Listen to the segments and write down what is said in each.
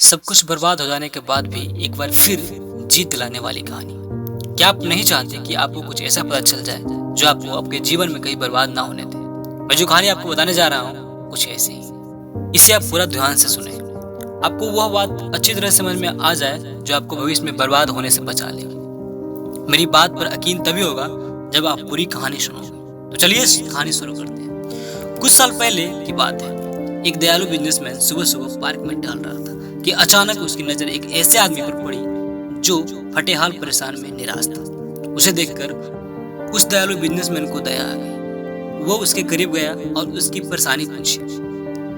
सब कुछ बर्बाद हो जाने के बाद भी एक बार फिर जीत दिलाने वाली कहानी। क्या आप नहीं चाहते कि आपको कुछ ऐसा पता चल जाए जो आपको आपके जीवन में कहीं बर्बाद ना होने दे? मैं जो कहानी आपको बताने जा रहा हूँ कुछ ऐसी ही। इसे आप पूरा ध्यान से सुने, आपको वह बात अच्छी तरह समझ में आ जाए जो आपको भविष्य में बर्बाद होने से बचा लेगी। मेरी बात पर यकीन तभी होगा जब आप पूरी कहानी सुनोगे। तो चलिए कहानी शुरू करते हैं। कुछ साल पहले की बात है। एक दयालु बिजनेसमैन सुबह सुबह पार्क में टहल रहा था कि अचानक उसकी नजर एक ऐसे आदमी पर पड़ी जो फटेहाल परेशान में निराश था। उसे देखकर उस दयालु बिजनेसमैन को दया आ गई। वो उसके करीब गया और उसकी परेशानी पूछी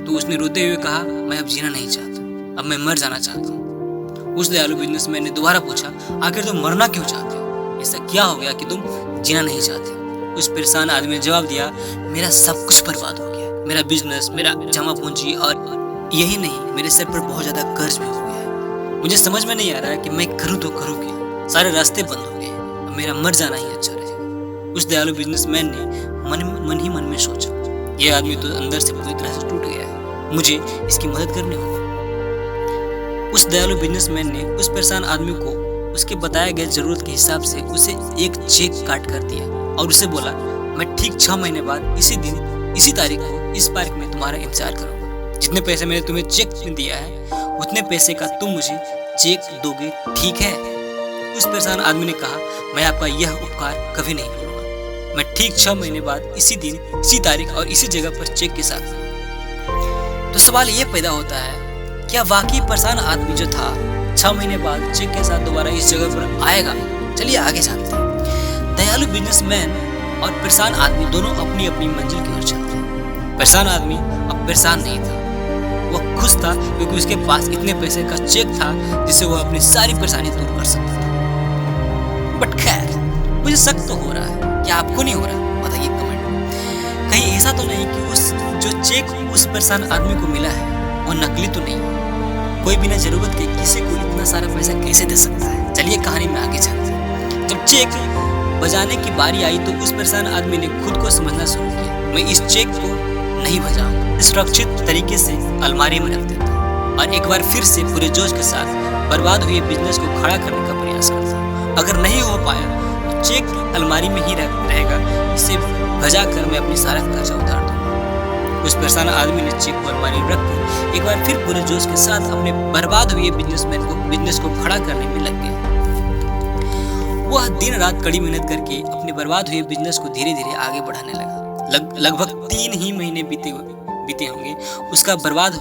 तो उसने रोते हुए कहा, मैं अब जीना नहीं चाहता, अब मैं मर जाना चाहता हूँ। उस दयालु बिजनेसमैन ने दोबारा पूछा, आखिर तुम मरना क्यों चाहते हो? ऐसा क्या हो गया कि तुम जीना नहीं चाहते? उस परेशान आदमी ने जवाब दिया, मेरा सब कुछ बर्बाद हो गया, मेरा बिजनेस, मेरा जमा पूंजी, और यही नहीं, मेरे सर पर बहुत ज्यादा कर्ज भी हो गया है। मुझे समझ में नहीं आ रहा है कि मैं करूँ तो करूँ क्या? सारे रास्ते बंद हो गए, अब मेरा मर जाना ही अच्छा रहेगा। उस दयालु बिजनेसमैन ने मन ही मन में सोचा, यह आदमी तो अंदर से पूरी तरह से टूट गया है, मुझे इसकी मदद करनी होगी। उस दयालु बिजनेसमैन ने उस परेशान आदमी को उसके बताए गए जरूरत के हिसाब से उसे एक चेक काट कर दिया और उसे बोला, मैं ठीक 6 महीने बाद इसी दिन इसी तारीख को इस पार्क में तुम्हारा इंतजार करूंगा। जितने पैसे मैंने तुम्हें चेक में दिया है उतने पैसे का तुम मुझे चेक दोगे, ठीक है? उस परेशान आदमी ने कहा, मैं आपका यह उपकार कभी नहीं भूलूंगा। मैं ठीक 6 महीने बाद इसी दिन इसी तारीख और इसी जगह पर चेक के साथ। तो सवाल ये पैदा होता है, क्या वाकई परेशान आदमी जो था 6 महीने बाद चेक के साथ दोबारा इस जगह पर आएगा? चलिए आगे जानते हैं। दयालु बिजनेसमैन और परेशान आदमी दोनों अपनी अपनी मंजिल की ओर चलते हैं। परेशान आदमी अब परेशान नहीं था, वह खुश था क्योंकि उसके पास इतने पैसे का चेक था जिससे वह अपनी सारी परेशानी दूर कर सकता था। बट खैर, मुझे शक तो हो रहा है, क्या आपको नहीं हो रहा? बताइए कमेंट में। कहीं ऐसा तो नहीं कि उस जो चेक उस परेशान आदमी को मिला है वो नकली तो नहीं है? कोई बिना जरूरत के किसी को इतना सारा पैसा कैसे दे सकता है? चलिए कहानी में आगे चलते हैं। जब चेक बजाने की बारी आई तो उस परेशान आदमी ने खुद को समझना शुरू किया, मैं इस चेक को नहीं बजाऊंगा, सुरक्षित तरीके से अलमारी में रख देता हूँ और एक बार फिर से पूरे जोश के साथ बर्बाद हुए बिजनेस को खड़ा करने का प्रयास करता हूँ। अगर नहीं हो पाया तो चेक अलमारी में ही रहेगा, इसे बजा कर मैं अपनी सारा कर्जा उतार दूंगा। उस परेशान आदमी ने चेक को अलमारी में रखकर एक बार फिर पूरे जोश के साथ अपने बर्बाद हुए बिजनेस को खड़ा करने में लग गया। वह दिन रात कड़ी मेहनत करके अपने बर्बाद हुए बिजनेस को धीरे धीरे आगे बढ़ाने लगा। लगभग 3 ही महीने बीते होंगे, उसका बर्बाद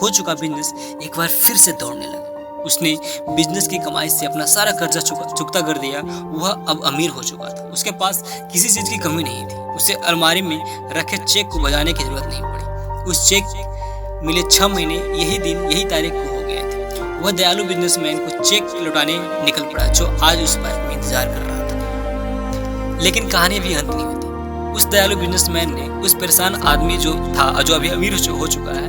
हो चुका बिजनेस एक बार फिर से दौड़ने लगा। उसने बिजनेस की कमाई से अपना सारा कर्जा चुकता कर दिया। वह अब अमीर हो चुका था, उसके पास किसी चीज की कमी नहीं थी। उसे अलमारी में रखे चेक को बजाने की जरूरत नहीं पड़ी। उस चेक मिले 6 महीने यही दिन यही तारीख को हो गए थे। वह दयालु बिजनेसमैन को चेक लौटाने निकल पड़ा जो आज उस पार्क में इंतजार कर रहा था। लेकिन कहानी भी अंत नहीं होती। उस दयालु बिजनेसमैन ने उस परेशान आदमी जो अभी अमीर हो चुका है,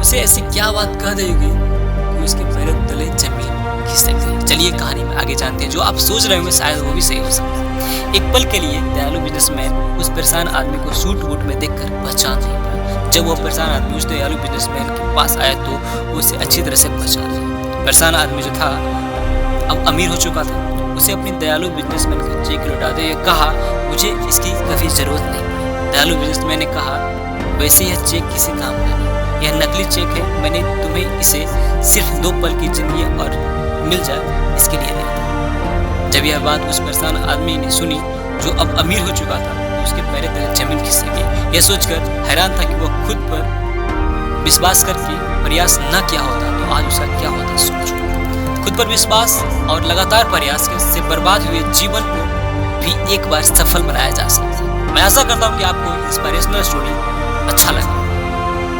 उसे ऐसी क्या बात कह देगी कि उसके पैरों तले जमीन खिसक गई। चलिए कहानी में आगे जानते हैं। जो आप सोच रहे होंगे शायद वो भी सही हो सकता है। एक पल के लिए दयालु बिजनेसमैन उस परेशान आदमी को सूट बूट में देखकर पहचान नहीं पाया। जब वो परेशान आदमी उस दयालु बिजनेसमैन के पास आया तो वो उसे अच्छी तरह से पहचान लिया। परेशान आदमी जो था अब अमीर हो चुका था। उसे अपनी दयालु बिजनेसमैन को चेक लौटाते हुए कहा, मुझे इसकी कभी जरूरत नहीं पड़ी। दयालु बिजनेसमैन ने कहा, वैसे यह चेक किसी काम का नहीं, यह नकली चेक है। मैंने तुम्हें इसे सिर्फ 2 पल की जिंदगी और मिल जाए इसके लिए दिया था। जब यह बात उस परेशान आदमी ने सुनी जो अब अमीर हो चुका था तो उसके पैरों तले जमीन खिसक गई। यह सोचकर हैरान था कि वह खुद पर विश्वास करके प्रयास न किया होता तो आज उसका क्या होता। सोचो, खुद पर विश्वास और लगातार प्रयास से बर्बाद हुए जीवन को भी एक बार सफल बनाया जा सकता है। मैं आशा करता हूँ कि आपको इंस्पिरेशनल स्टोरी अच्छा लगा।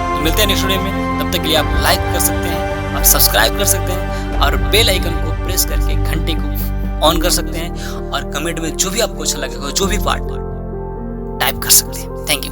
तो मिलते हैं नेक्स्ट वीडियो में, तब तक के लिए आप लाइक कर सकते हैं, आप सब्सक्राइब कर सकते हैं और बेल आइकन को प्रेस करके घंटे को ऑन कर सकते हैं और कमेंट में जो भी आपको अच्छा लगेगा, जो भी पार्ट टाइप कर सकते हैं। Thank you.